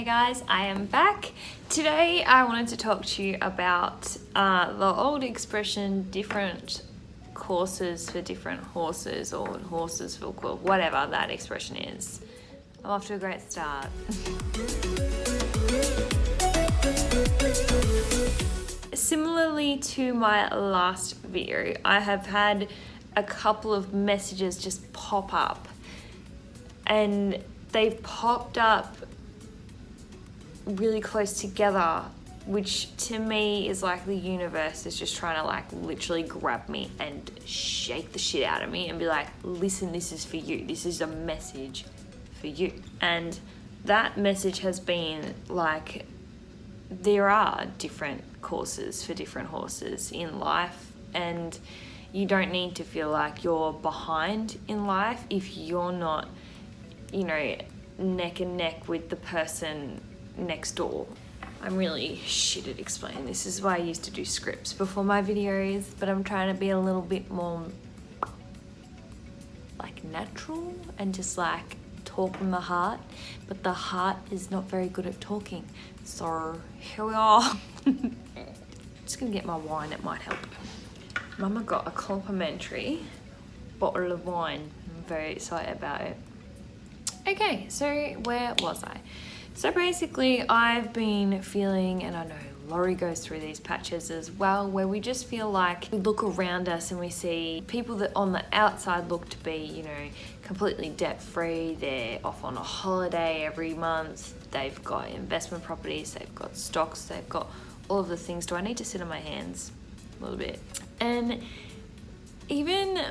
guys, I am back. Today I wanted to talk to you about the old expression, different courses for different horses, or horses for whatever that expression is. I'm off to a great start. Similarly to my last video, I have had a couple of messages just pop up, and they've popped up really close together, which to me is like the universe is just trying to like literally grab me and shake the shit out of me and be like, listen, this is for you. This is a message for you. And that message has been like, there are different courses for different horses in life, and you don't need to feel like you're behind in life if you're not, neck and neck with the person next door. I'm really shit at explaining this. This is why I used to do scripts before my videos, but I'm trying to be a little bit more like natural and just like talk from the heart, but the heart is not very good at talking. So here we are. Just gonna get my wine, it might help. Mama got a complimentary bottle of wine. I'm very excited about it. Okay, so where was I? So basically I've been feeling, and I know Laurie goes through these patches as well, where we just feel like we look around us and we see people that on the outside look to be, completely debt-free. They're off on a holiday every month. They've got investment properties, they've got stocks, they've got all of the things. Do I need to sit on my hands a little bit? And even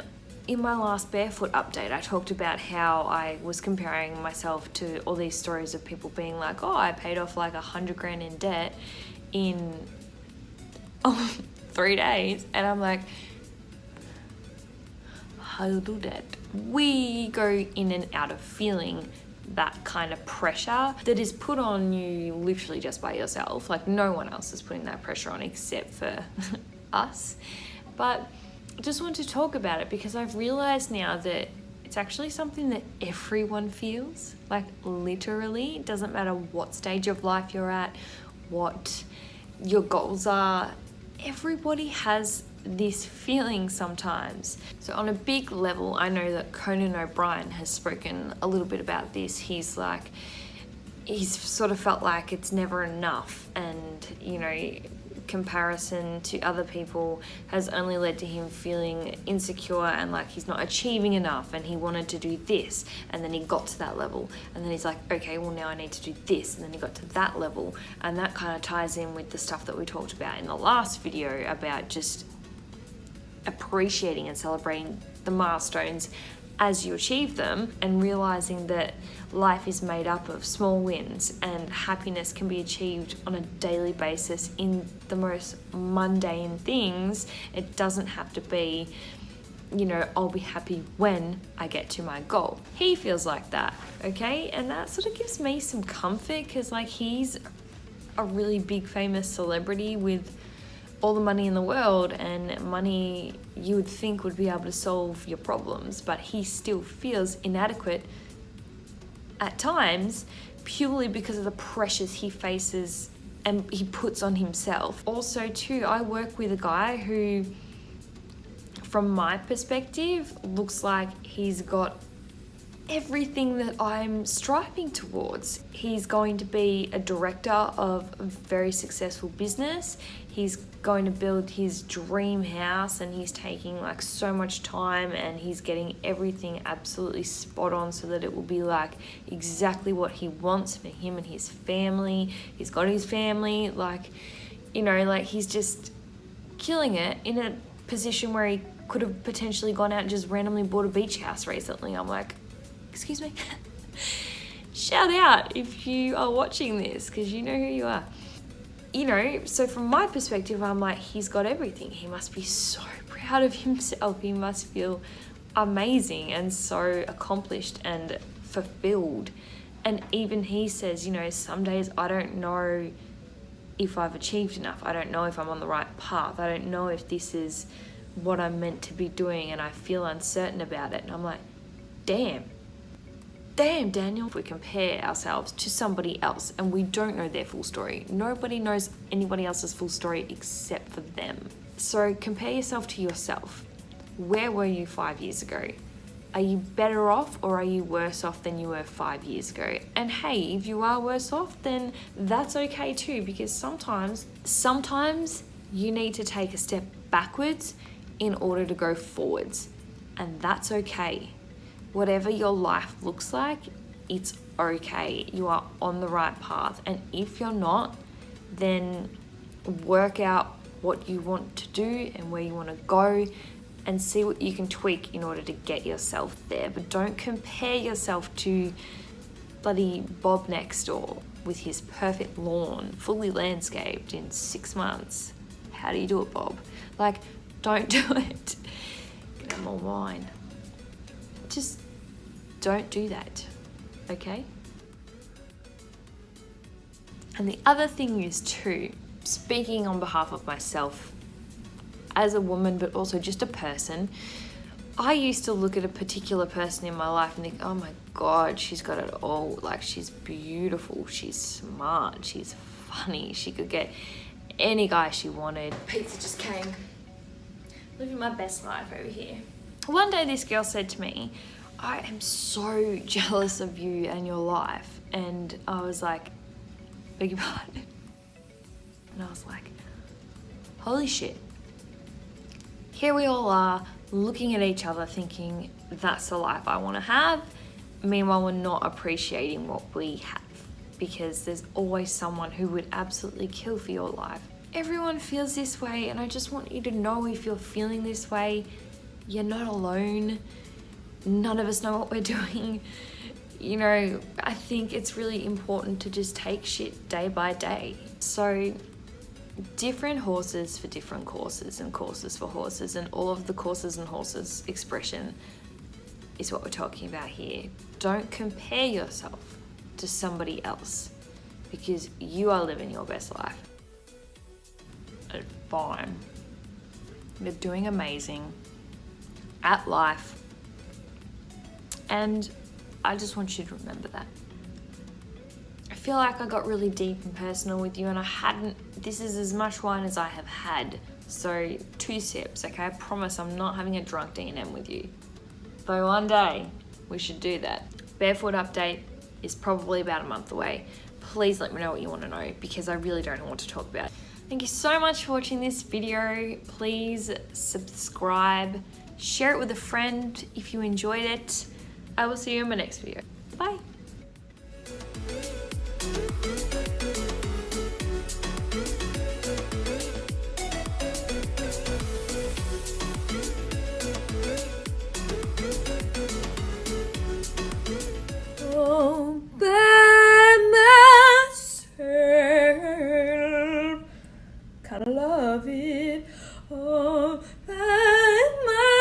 in my last Barefoot update, I talked about how I was comparing myself to all these stories of people being like, oh, I paid off like 100 grand in debt in 3 days. And I'm like, how do you do that? We go in and out of feeling that kind of pressure that is put on you literally just by yourself. Like no one else is putting that pressure on except for us. But I just want to talk about it because I've realized now that it's actually something that everyone feels. Like literally, it doesn't matter what stage of life you're at, what your goals are. Everybody has this feeling sometimes. So on a big level, I know that Conan O'Brien has spoken a little bit about this. He's sort of felt like it's never enough, and comparison to other people has only led to him feeling insecure and like he's not achieving enough, and he wanted to do this, and then he got to that level, and then he's like, okay, well now I need to do this, and then he got to that level. And that kind of ties in with the stuff that we talked about in the last video about just appreciating and celebrating the milestones as you achieve them, and realizing that life is made up of small wins, and happiness can be achieved on a daily basis in the most mundane things. It doesn't have to be, I'll be happy when I get to my goal. He feels like that, okay? And that sort of gives me some comfort, because like he's a really big famous celebrity with all the money in the world, and money you would think would be able to solve your problems, but he still feels inadequate at times purely because of the pressures he faces and he puts on himself. Also too, I work with a guy who, from my perspective, looks like he's got everything that I'm striving towards. He's going to be a director of a very successful business. He's going to build his dream house, and he's taking like so much time, and he's getting everything absolutely spot on so that it will be like exactly what he wants for him and his family. He's got his family, like he's just killing it in a position where he could have potentially gone out and just randomly bought a beach house recently. I'm like, excuse me? Shout out if you are watching this, because you know who you are. So from my perspective, I'm like, he's got everything. He must be so proud of himself. He must feel amazing and so accomplished and fulfilled. And even he says, some days I don't know if I've achieved enough. I don't know if I'm on the right path. I don't know if this is what I'm meant to be doing, and I feel uncertain about it. And I'm like, damn, damn, Daniel, if we compare ourselves to somebody else and we don't know their full story, nobody knows anybody else's full story except for them. So compare yourself to yourself. Where were you 5 years ago? Are you better off or are you worse off than you were 5 years ago? And hey, if you are worse off, then that's okay too, because sometimes you need to take a step backwards in order to go forwards. And that's okay. Whatever your life looks like, it's okay. You are on the right path. And if you're not, then work out what you want to do and where you want to go and see what you can tweak in order to get yourself there. But don't compare yourself to bloody Bob next door with his perfect lawn, fully landscaped in 6 months. How do you do it, Bob? Like, don't do it. Get more wine. Just don't do that, okay? And the other thing is too, speaking on behalf of myself as a woman, but also just a person, I used to look at a particular person in my life and think, oh my God, she's got it all. Like, she's beautiful, she's smart, she's funny, she could get any guy she wanted. Pizza just came. Living my best life over here. One day this girl said to me, I am so jealous of you and your life. And I was like, beg your pardon? And I was like, holy shit. Here we all are looking at each other thinking, that's the life I want to have. Meanwhile, we're not appreciating what we have, because there's always someone who would absolutely kill for your life. Everyone feels this way, and I just want you to know, if you're feeling this way, you're not alone. None of us know what we're doing. You know, I think it's really important to just take shit day by day. So different horses for different courses, and courses for horses, and all of the courses and horses expression is what we're talking about here. Don't compare yourself to somebody else, because you are living your best life. And fine. You're doing amazing at life. And I just want you to remember that. I feel like I got really deep and personal with you, and this is as much wine as I have had. So 2 sips, okay? I promise I'm not having a drunk D&M with you. Though one day we should do that. Barefoot update is probably about a month away. Please let me know what you want to know, because I really don't know what to talk about. Thank you so much for watching this video. Please subscribe, share it with a friend if you enjoyed it. I will see you in my next video. Bye. All by myself, kinda love it all by myself.